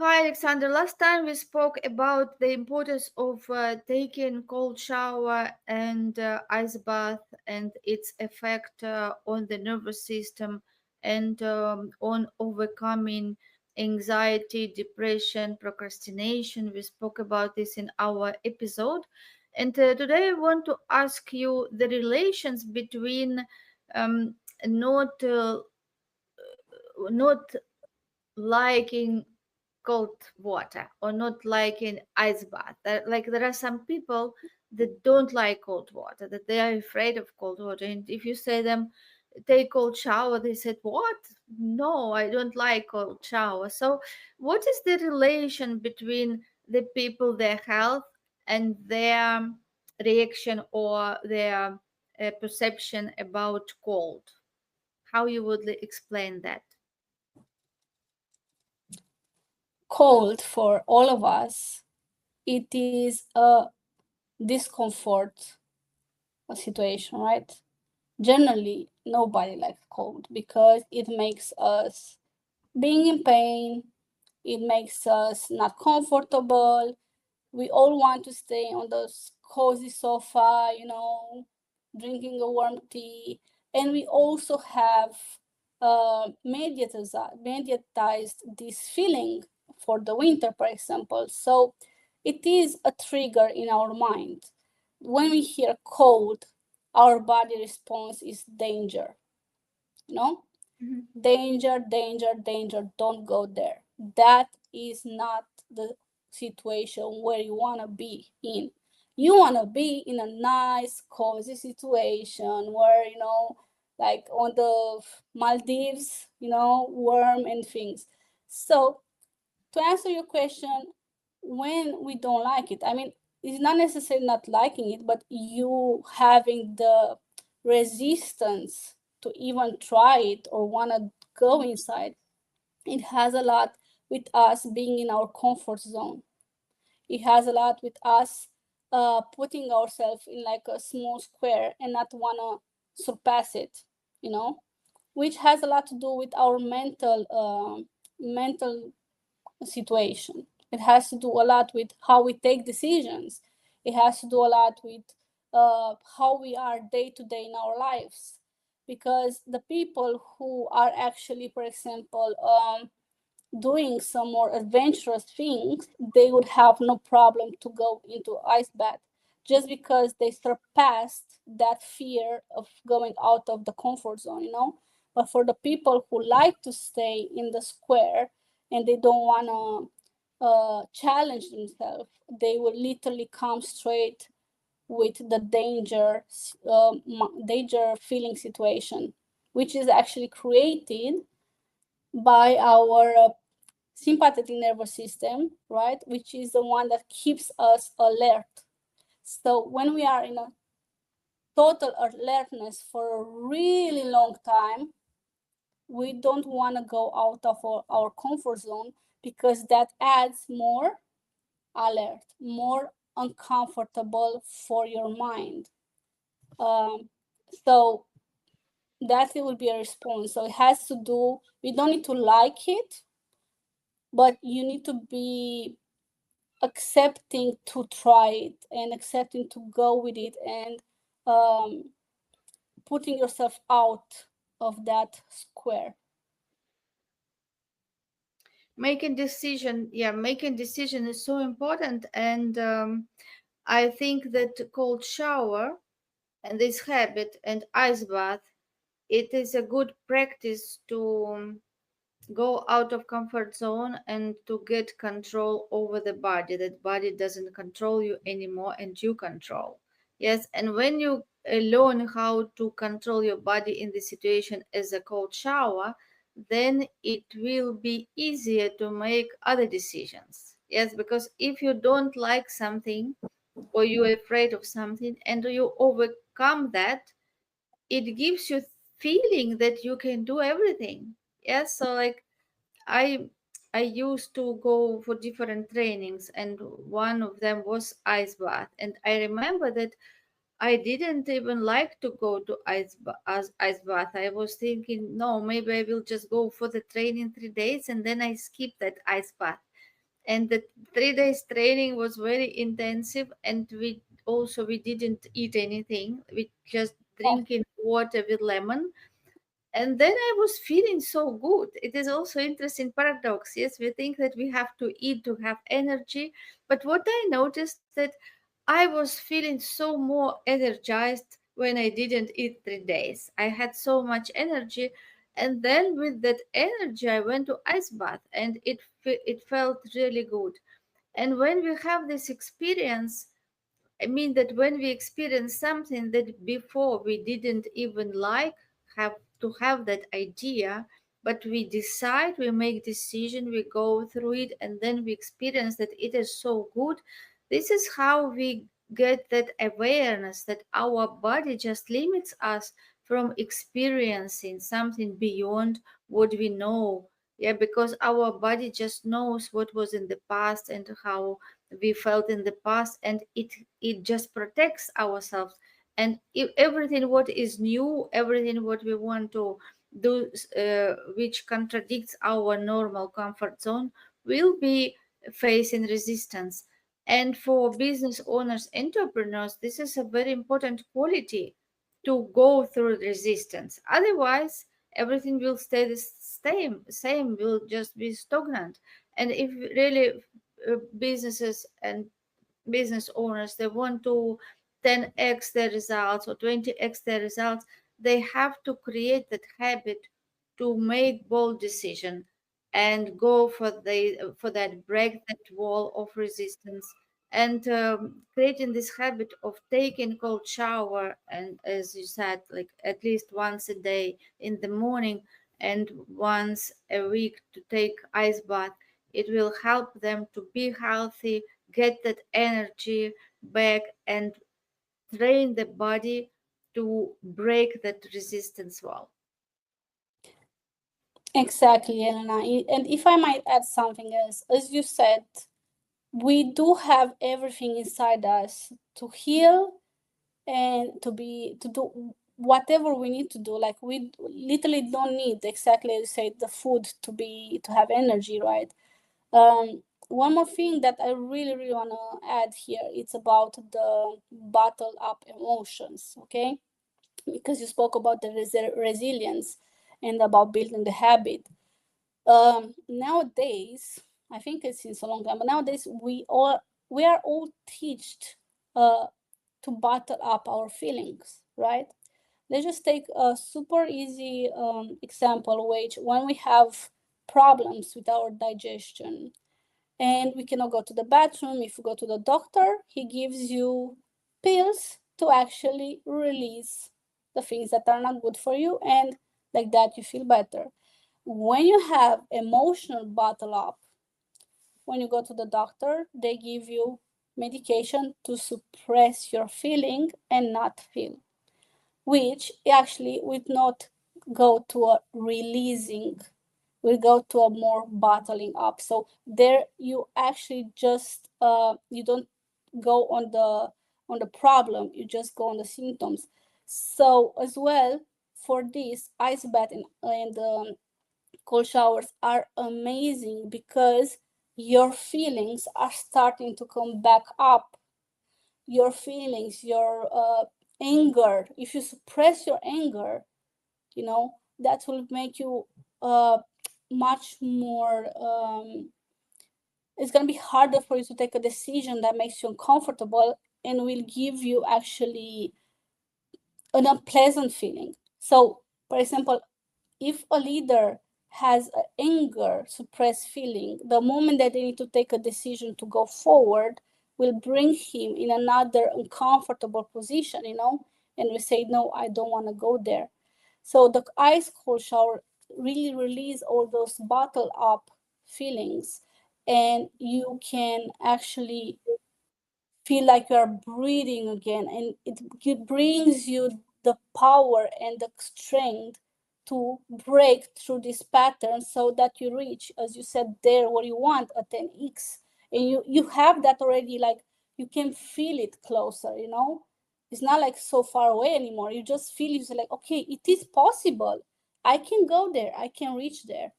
Hi, Alexandra. Last time we spoke about the importance of taking cold shower and ice bath and its effect on the nervous system and on overcoming anxiety, depression, procrastination. We spoke about this in our episode. And today I want to ask you the relations between um, not not liking cold water or not liking ice bath. Like there are some people that don't like cold water, that they are afraid of cold water. And if you say them take cold shower, they said, "What? No, I don't like cold shower." So, what is the relation between the people, their health, and their reaction or their perception about cold? How you would explain that? Cold for all of us, it is a discomfort situation, right? Generally, nobody likes cold because it makes us being in pain, it makes us not comfortable. We all want to stay on the cozy sofa, drinking a warm tea. And we also have mediatized this feeling for the winter, for example. So it is a trigger in our mind. When we hear cold, our body response is danger, you know? Danger, danger, danger, don't go there. That is not the situation where you want to be in. You want to be in a nice, cozy situation where, like on the Maldives, warm and things. So, to answer your question, when we don't like it, I mean, it's not necessarily not liking it, but you having the resistance to even try it or want to go inside. It has a lot with us being in our comfort zone. It has a lot with us putting ourselves in like a small square and not want to surpass it, you know, which has a lot to do with our mental situation. It has to do a lot with how we take decisions. It has to do a lot with how we are day to day in our lives. Because the people who are actually, for example, doing some more adventurous things, they would have no problem to go into ice bath just because they surpassed that fear of going out of the comfort zone, But for the people who like to stay in the square and they don't want to challenge themselves, they will literally come straight with the danger feeling situation, which is actually created by our sympathetic nervous system, right? Which is the one that keeps us alert. So when we are in a total alertness for a really long time, we don't want to go out of our comfort zone because that adds more alert, more uncomfortable for your mind. So that it will be a response. So it has to do, we don't need to like it, but you need to be accepting to try it and accepting to go with it and um, putting yourself out of that square. Making decision is so important. And I think that cold shower and this habit and ice bath, it is a good practice to go out of comfort zone and to get control over the body, that body doesn't control you anymore and you control. Yes, and when you learn how to control your body in the situation as a cold shower, then it will be easier to make other decisions. Yes, because if you don't like something or you're afraid of something and you overcome that, it gives you feeling that you can do everything. Yes, so like I I used to go for different trainings, and one of them was ice bath. And I remember that I didn't even like to go to ice bath. I was thinking, no, maybe I will just go for the training 3 days and then I skip that ice bath. And the 3 days training was very intensive, and we didn't eat anything. We just drinking water with lemon, and then I was feeling so good. It is also interesting paradox. Yes, we think that we have to eat to have energy, but what I noticed that I was feeling so more energized when I didn't eat 3 days. I had so much energy, and then with that energy, I went to ice bath, and it felt really good. And when we have this experience, I mean that when we experience something that before we didn't even like, have to have that idea, but we decide, we make decision, we go through it, and then we experience that it is so good. This is how we get that awareness that our body just limits us from experiencing something beyond what we know. Yeah, because our body just knows what was in the past and how we felt in the past, and it just protects ourselves. And if everything what is new, everything what we want to do, which contradicts our normal comfort zone, will be facing resistance. And for business owners, entrepreneurs, this is a very important quality, to go through resistance. Otherwise everything will stay the same, will just be stagnant. And if really businesses and business owners, they want to 10x their results or 20x their results, they have to create that habit to make bold decision and go for that, break that wall of resistance. And creating this habit of taking cold shower, and as you said, like at least once a day in the morning and once a week to take ice bath, it will help them to be healthy, get that energy back, and train the body to break that resistance wall. Exactly, Elena. And if I might add something else, as you said, we do have everything inside us to heal and to do whatever we need to do. Like we literally don't need, exactly as you said, the food to have energy, right? One more thing that I really want to add here, it's about the bottle up emotions, okay? Because you spoke about the resilience and about building the habit. Nowadays, I think it's since a long time, but nowadays we are all taught uh, to bottle up our feelings, right? Let's just take a super easy example, which when we have problems with our digestion and we cannot go to the bathroom, if you go to the doctor, he gives you pills to actually release the things that are not good for you, and like that you feel better. When you have emotional bottle up, when you go to the doctor, they give you medication to suppress your feeling and not feel, which actually would not go to a releasing, will go to a more bottling up. So there you actually just you don't go on the problem, you just go on the symptoms. So as well, for this ice bath and cold showers are amazing because your feelings are starting to come back up. Your feelings, your anger, if you suppress your anger, you know, that will make you uh, much more it's going to be harder for you to take a decision that makes you uncomfortable and will give you actually an unpleasant feeling. So for example, if a leader has an anger suppressed feeling, the moment that they need to take a decision to go forward will bring him in another uncomfortable position, you know, and we say, no, I don't want to go there. So the ice cold shower really release all those bottled up feelings, and you can actually feel like you are breathing again, and it brings you the power and the strength to break through this pattern so that you reach, as you said there, what you want, a 10x. And you have that already, like you can feel it closer, you know. It's not like so far away anymore. You just feel, you say like, okay, it is possible, I can go there, I can reach there.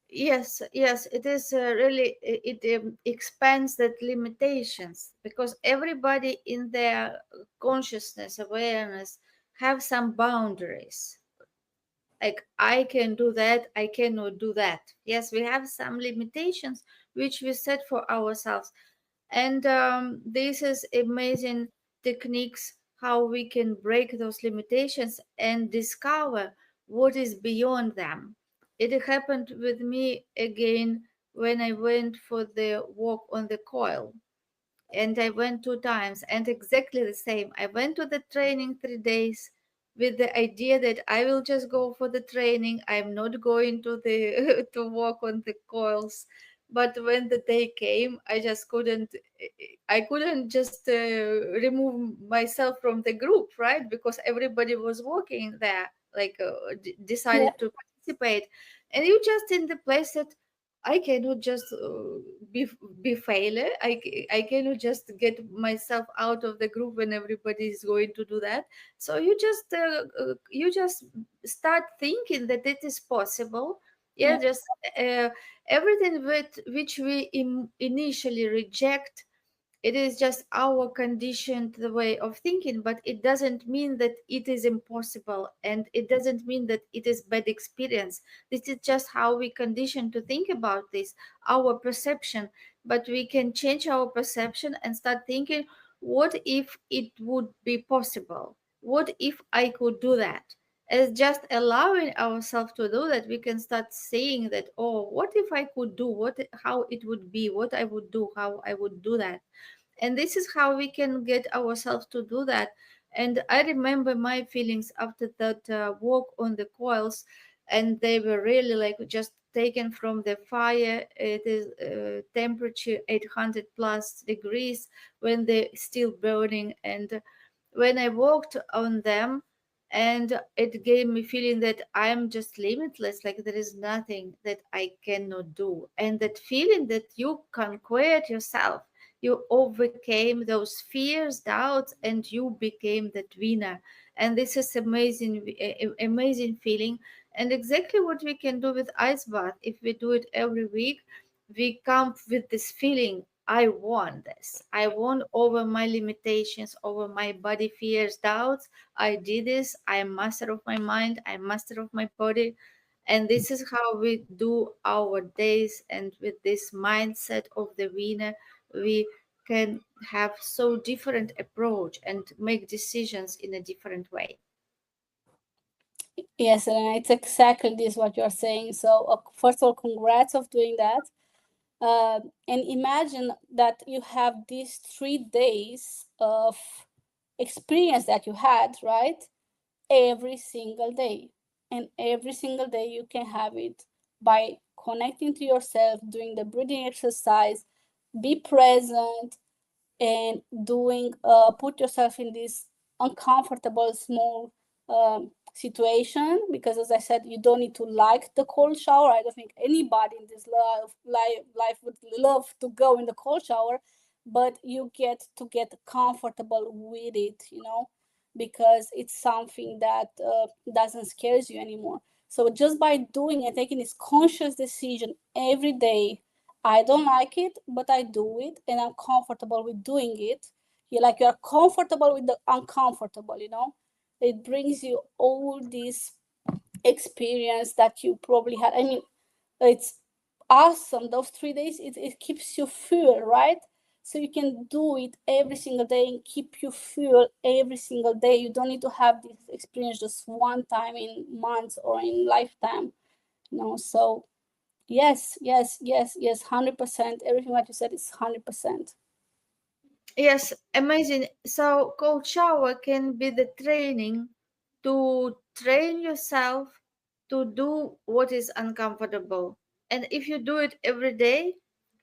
Yes, it is really, it expands that limitations, because everybody in their consciousness, awareness, have some boundaries. Like, I can do that, I cannot do that. Yes, we have some limitations which we set for ourselves. And this is amazing techniques how we can break those limitations and discover what is beyond them. It happened with me again when I went for the walk on the coil, and I went 2 times, and exactly the same. I went to the training 3 days with the idea that I will just go for the training. I'm not going to the to walk on the coils. But when the day came, I just couldn't. I couldn't just remove myself from the group, right? Because everybody was walking there, like Yeah. decided to participate, and you just in the place that I cannot just be be failure. I cannot just get myself out of the group when everybody is going to do that. So you just start thinking that it is possible. Yeah, Yeah. just uh, everything which we initially reject, it is just our conditioned the way of thinking, but it doesn't mean that it is impossible, and it doesn't mean that it is bad experience. This is just how we condition to think about this, our perception. But we can change our perception and start thinking, what if it would be possible? What if I could do that? As just allowing ourselves to do that, we can start saying that, oh, what if I could do, what, how it would be, what I would do, how I would do that. And this is how we can get ourselves to do that. And I remember my feelings after that walk on the coils, and they were really like just taken from the fire. It is temperature 800 plus degrees when they're still burning. And when I walked on them, and it gave me feeling that I'm just limitless, like there is nothing that I cannot do. And that feeling that you conquered yourself, you overcame those fears, doubts, and you became that winner. And this is amazing, amazing feeling. And exactly what we can do with ice bath, if we do it every week, we come with this feeling, I want this. I won over my limitations, over my body fears, doubts. I did this. I am master of my mind. I'm master of my body. And this is how we do our days. And with this mindset of the winner, we can have so different approach and make decisions in a different way. Yes, and it's exactly this what you're saying. So, first of all, congrats of doing that. And imagine that you have these 3 days of experience that you had, right? Every single day. And every single day you can have it by connecting to yourself, doing the breathing exercise, be present, and doing put yourself in this uncomfortable small situation, because as I said, you don't need to like the cold shower. I don't think anybody in this life would love to go in the cold shower, but you get to get comfortable with it, because it's something that doesn't scare you anymore. So just by doing and taking this conscious decision every day, I don't like it, but I do it and I'm comfortable with doing it. You're comfortable with the uncomfortable. It brings you all this experience that you probably had. I mean, it's awesome. Those 3 days, it keeps you fuel, right? So you can do it every single day and keep you fuel every single day. You don't need to have this experience just one time in months or in lifetime. So yes, yes, yes, yes, 100%. Everything what you said is 100%. Yes, amazing. So cold shower can be the training to train yourself to do what is uncomfortable. And if you do it every day,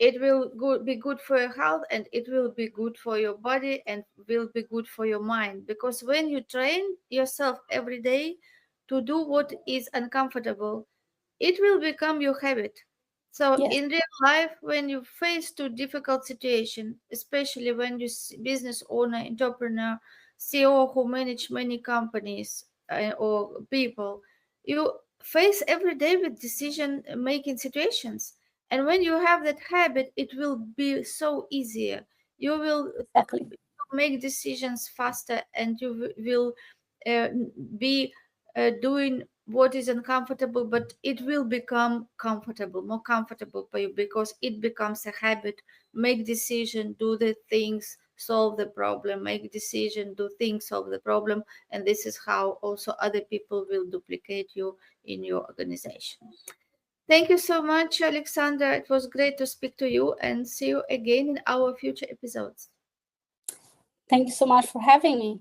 it will be good for your health, and it will be good for your body, and will be good for your mind. Because when you train yourself every day to do what is uncomfortable, it will become your habit. So Yes, in real life, when you face to difficult situation, especially when you business owner, entrepreneur, CEO who manage many companies or people, you face every day with decision making situations. And when you have that habit, it will be so easier. You will Exactly. make decisions faster, and you will uh, be doing what is uncomfortable, but it will become comfortable, more comfortable for you, because it becomes a habit. Make decision, do the things, solve the problem, make decision, do things, solve the problem. And this is how also other people will duplicate you in your organization. Thank you so much, Alexandra. It was great to speak to you, and see you again in our future episodes. Thank you so much for having me.